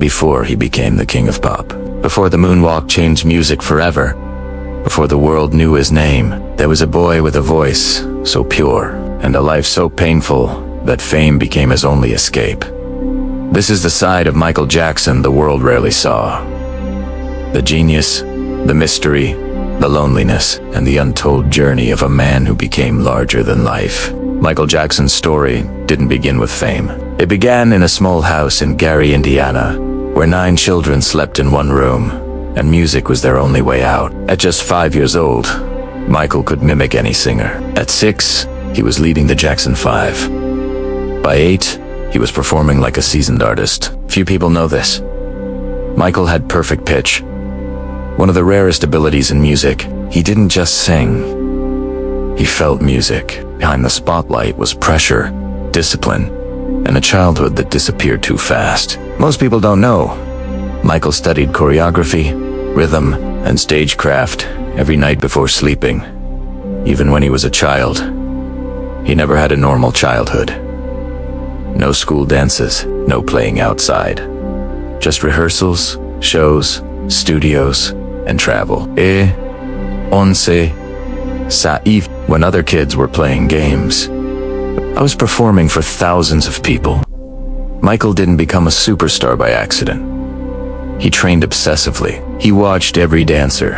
before he became the king of pop. Before the moonwalk changed music forever, before the world knew his name, there was a boy with a voice so pure and a life so painful that fame became his only escape. This is the side of Michael Jackson the world rarely saw. The genius, the mystery, the loneliness, and the untold journey of a man who became larger than life. Michael Jackson's story didn't begin with fame. It began in a small house in Gary, Indiana, where 9 children slept in one room, and music was their only way out. At just 5 years old, Michael could mimic any singer. At 6, he was leading the Jackson 5. By 8, he was performing like a seasoned artist. Few people know this. Michael had perfect pitch. One of the rarest abilities in music. He didn't just sing. He felt music. Behind the spotlight was pressure, discipline, and a childhood that disappeared too fast. Most people don't know. Michael studied choreography, rhythm, and stagecraft every night before sleeping. Even when he was a child, he never had a normal childhood. No school dances, no playing outside. Just rehearsals, shows, studios, and travel. When other kids were playing games, I was performing for thousands of people. Michael didn't become a superstar by accident. He trained obsessively. He watched every dancer,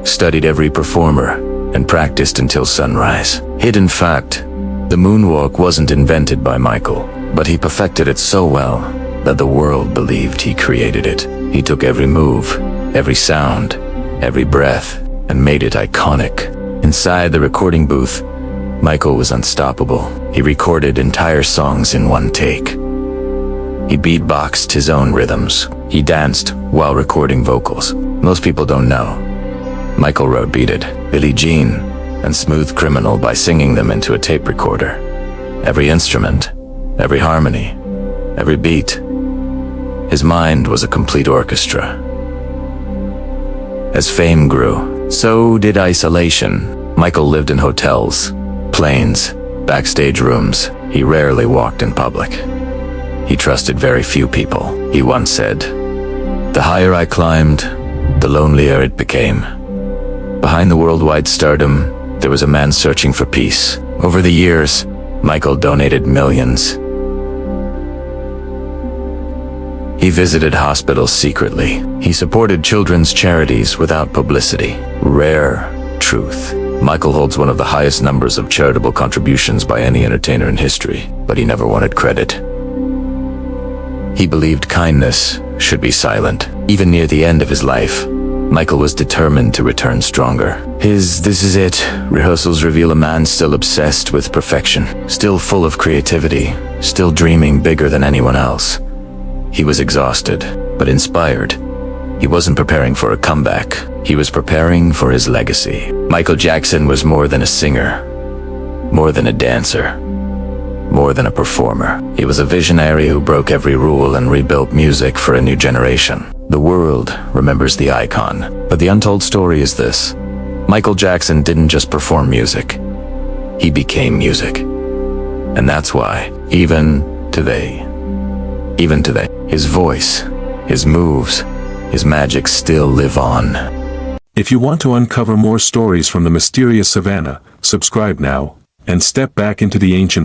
studied every performer, and practiced until sunrise. Hidden fact, the moonwalk wasn't invented by Michael, but he perfected it so well that the world believed he created it. He took every move, every sound, every breath, and made it iconic. Inside the recording booth, Michael was unstoppable. He recorded entire songs in one take. He beatboxed his own rhythms. He danced while recording vocals. Most people don't know. Michael wrote Beat It, Billie Jean, and Smooth Criminal by singing them into a tape recorder. Every instrument, every harmony, every beat. His mind was a complete orchestra. As fame grew, so did isolation. Michael lived in hotels, planes, backstage rooms. He rarely walked in public. He trusted very few people. He once said, "The higher I climbed, the lonelier it became." Behind the worldwide stardom, there was a man searching for peace. Over the years, Michael donated millions. He visited hospitals secretly. He supported children's charities without publicity. Rare truth. Michael holds one of the highest numbers of charitable contributions by any entertainer in history, but he never wanted credit. He believed kindness should be silent. Even near the end of his life, Michael was determined to return stronger. His "This Is It" rehearsals reveal a man still obsessed with perfection, still full of creativity, still dreaming bigger than anyone else. He was exhausted, but inspired. He wasn't preparing for a comeback. He was preparing for his legacy. Michael Jackson was more than a singer, more than a dancer, more than a performer. He was a visionary who broke every rule and rebuilt music for a new generation. The world remembers the icon, but the untold story is this. Michael Jackson didn't just perform music. He became music. And that's why, even today, his voice, his moves, his magic still live on. If you want to uncover more stories from the mysterious savannah, subscribe now, and step back into the ancient